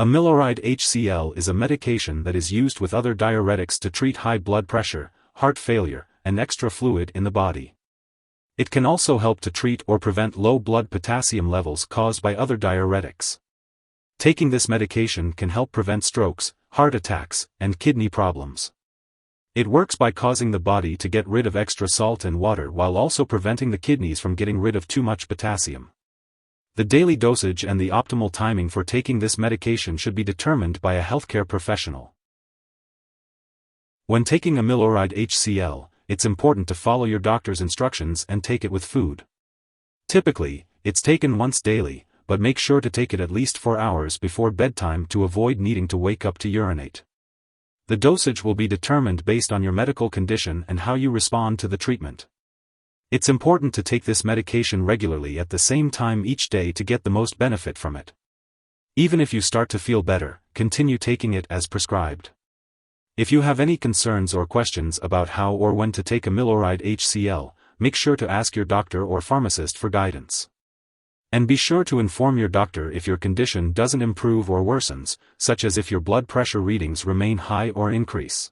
Amiloride Hcl is a medication that is used with other diuretics to treat high blood pressure, heart failure, and extra fluid in the body. It can also help to treat or prevent low blood potassium levels caused by other diuretics. Taking this medication can help prevent strokes, heart attacks, and kidney problems. It works by causing the body to get rid of extra salt and water while also preventing the kidneys from getting rid of too much potassium. The daily dosage and the optimal timing for taking this medication should be determined by a healthcare professional. When taking Amiloride Hcl, it's important to follow your doctor's instructions and take it with food. Typically, it's taken once daily, but make sure to take it at least 4 hours before bedtime to avoid needing to wake up to urinate. The dosage will be determined based on your medical condition and how you respond to the treatment. It's important to take this medication regularly at the same time each day to get the most benefit from it. Even if you start to feel better, continue taking it as prescribed. If you have any concerns or questions about how or when to take Amiloride Hcl, make sure to ask your doctor or pharmacist for guidance. And be sure to inform your doctor if your condition doesn't improve or worsens, such as if your blood pressure readings remain high or increase.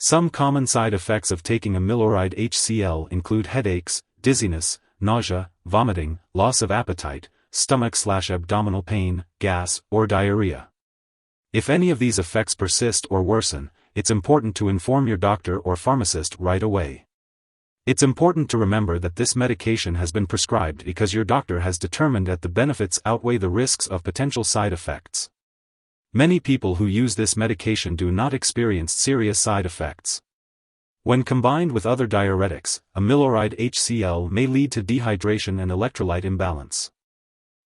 Some common side effects of taking Amiloride Hcl include headaches, dizziness, nausea, vomiting, loss of appetite, stomach/abdominal pain, gas, or diarrhea. If any of these effects persist or worsen, it's important to inform your doctor or pharmacist right away. It's important to remember that this medication has been prescribed because your doctor has determined that the benefits outweigh the risks of potential side effects. Many people who use this medication do not experience serious side effects. When combined with other diuretics, Amiloride Hcl may lead to dehydration and electrolyte imbalance.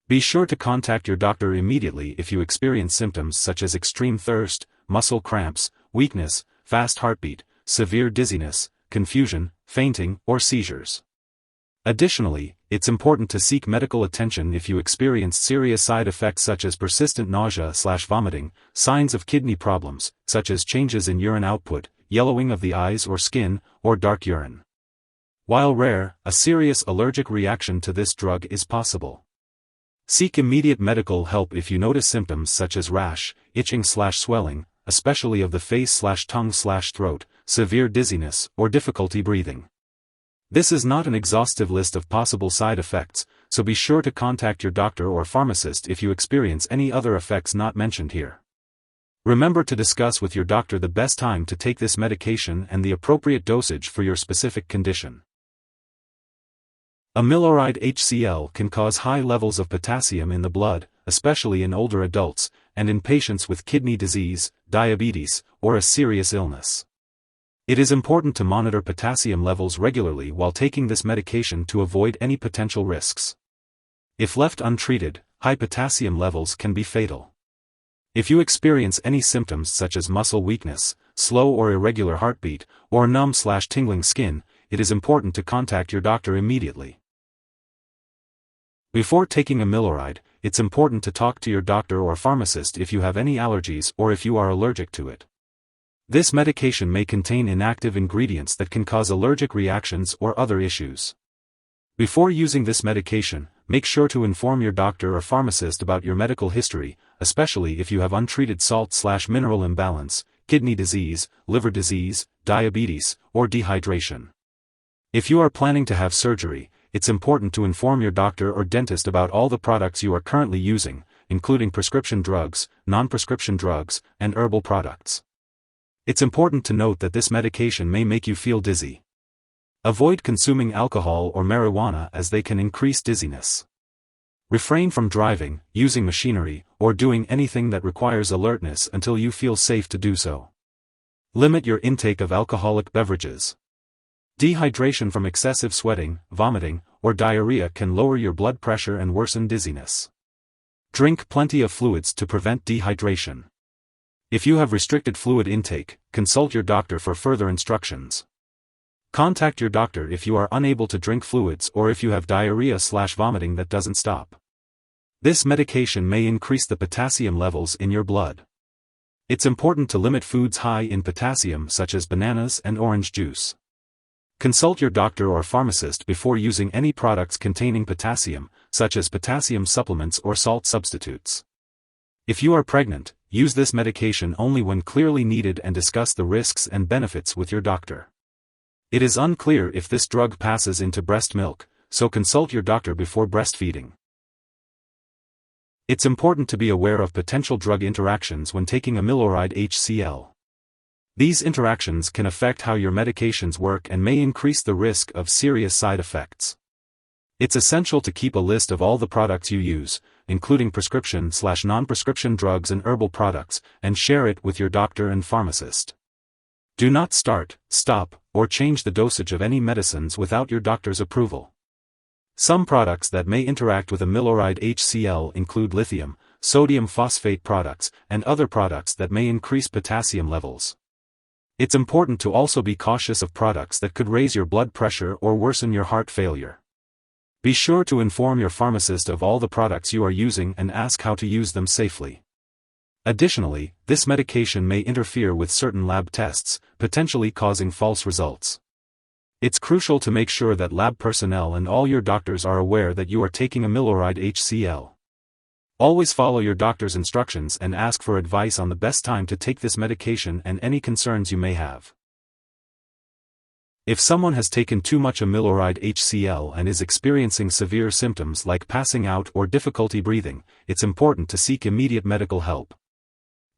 Be sure to contact your doctor immediately if you experience symptoms such as extreme thirst, muscle cramps, weakness, fast heartbeat, severe dizziness, confusion, fainting, or seizures. Additionally, it's important to seek medical attention if you experience serious side effects such as persistent nausea/vomiting, signs of kidney problems, such as changes in urine output, yellowing of the eyes or skin, or dark urine. While rare, a serious allergic reaction to this drug is possible. Seek immediate medical help if you notice symptoms such as rash, itching/swelling, especially of the face/tongue/throat, severe dizziness, or difficulty breathing. This is not an exhaustive list of possible side effects, so be sure to contact your doctor or pharmacist if you experience any other effects not mentioned here. Remember to discuss with your doctor the best time to take this medication and the appropriate dosage for your specific condition. Amiloride Hcl can cause high levels of potassium in the blood, especially in older adults, and in patients with kidney disease, diabetes, or a serious illness. It is important to monitor potassium levels regularly while taking this medication to avoid any potential risks. If left untreated, high potassium levels can be fatal. If you experience any symptoms such as muscle weakness, slow or irregular heartbeat, or numb/tingling skin, it is important to contact your doctor immediately. Before taking Amiloride, it's important to talk to your doctor or pharmacist if you have any allergies or if you are allergic to it. This medication may contain inactive ingredients that can cause allergic reactions or other issues. Before using this medication, make sure to inform your doctor or pharmacist about your medical history, especially if you have untreated salt/mineral imbalance, kidney disease, liver disease, diabetes, or dehydration. If you are planning to have surgery, it's important to inform your doctor or dentist about all the products you are currently using, including prescription drugs, non-prescription drugs, and herbal products. It's important to note that this medication may make you feel dizzy. Avoid consuming alcohol or marijuana as they can increase dizziness. Refrain from driving, using machinery, or doing anything that requires alertness until you feel safe to do so. Limit your intake of alcoholic beverages. Dehydration from excessive sweating, vomiting, or diarrhea can lower your blood pressure and worsen dizziness. Drink plenty of fluids to prevent dehydration. If you have restricted fluid intake, consult your doctor for further instructions. Contact your doctor if you are unable to drink fluids or if you have diarrhea/vomiting that doesn't stop. This medication may increase the potassium levels in your blood. It's important to limit foods high in potassium such as bananas and orange juice. Consult your doctor or pharmacist before using any products containing potassium, such as potassium supplements or salt substitutes. If you are pregnant, use this medication only when clearly needed and discuss the risks and benefits with your doctor. It is unclear if this drug passes into breast milk, so consult your doctor before breastfeeding. It's important to be aware of potential drug interactions when taking Amiloride Hcl. These interactions can affect how your medications work and may increase the risk of serious side effects. It's essential to keep a list of all the products you use, including prescription/non-prescription drugs and herbal products, and share it with your doctor and pharmacist. Do not start, stop, or change the dosage of any medicines without your doctor's approval. Some products that may interact with Amiloride Hcl include lithium, sodium phosphate products, and other products that may increase potassium levels. It's important to also be cautious of products that could raise your blood pressure or worsen your heart failure. Be sure to inform your pharmacist of all the products you are using and ask how to use them safely. Additionally, this medication may interfere with certain lab tests, potentially causing false results. It's crucial to make sure that lab personnel and all your doctors are aware that you are taking Amiloride Hcl. Always follow your doctor's instructions and ask for advice on the best time to take this medication and any concerns you may have. If someone has taken too much Amiloride Hcl and is experiencing severe symptoms like passing out or difficulty breathing, it's important to seek immediate medical help.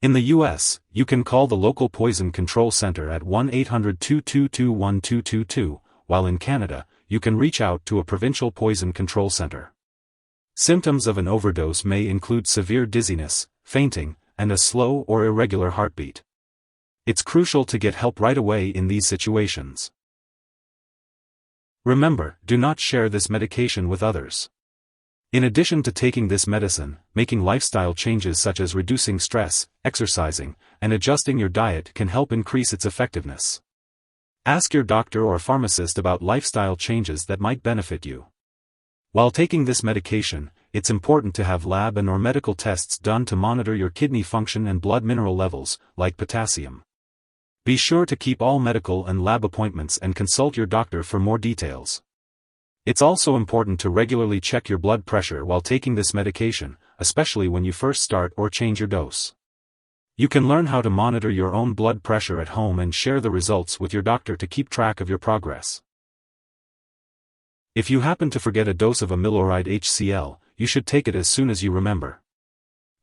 In the U.S., you can call the local poison control center at 1-800-222-1222, while in Canada, you can reach out to a provincial poison control center. Symptoms of an overdose may include severe dizziness, fainting, and a slow or irregular heartbeat. It's crucial to get help right away in these situations. Remember, do not share this medication with others. In addition to taking this medicine, making lifestyle changes such as reducing stress, exercising, and adjusting your diet can help increase its effectiveness. Ask your doctor or pharmacist about lifestyle changes that might benefit you. While taking this medication, it's important to have lab and/or medical tests done to monitor your kidney function and blood mineral levels, like potassium. Be sure to keep all medical and lab appointments and consult your doctor for more details. It's also important to regularly check your blood pressure while taking this medication, especially when you first start or change your dose. You can learn how to monitor your own blood pressure at home and share the results with your doctor to keep track of your progress. If you happen to forget a dose of Amiloride Hcl, you should take it as soon as you remember.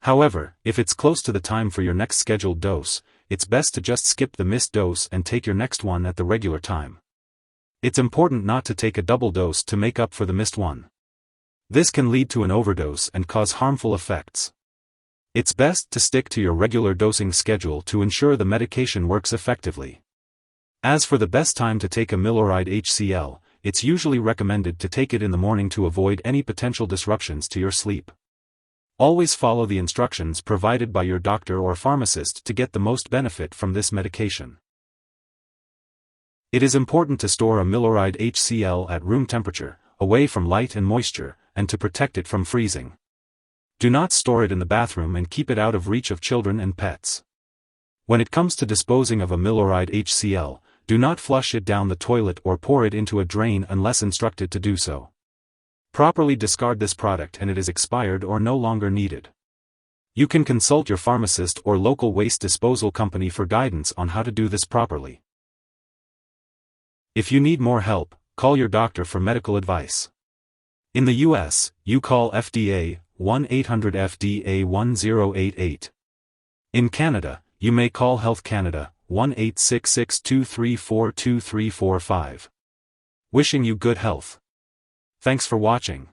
However, if it's close to the time for your next scheduled dose, it's best to just skip the missed dose and take your next one at the regular time. It's important not to take a double dose to make up for the missed one. This can lead to an overdose and cause harmful effects. It's best to stick to your regular dosing schedule to ensure the medication works effectively. As for the best time to take Amiloride Hcl, it's usually recommended to take it in the morning to avoid any potential disruptions to your sleep. Always follow the instructions provided by your doctor or pharmacist to get the most benefit from this medication. It is important to store Amiloride Hcl at room temperature, away from light and moisture, and to protect it from freezing. Do not store it in the bathroom and keep it out of reach of children and pets. When it comes to disposing of Amiloride Hcl, do not flush it down the toilet or pour it into a drain unless instructed to do so. Properly discard this product and it is expired or no longer needed. You can consult your pharmacist or local waste disposal company for guidance on how to do this properly. If you need more help, call your doctor for medical advice. In the U.S., you call FDA, 1-800-FDA-1088. In Canada, you may call Health Canada, 1-866-234-2345. Wishing you good health. Thanks for watching.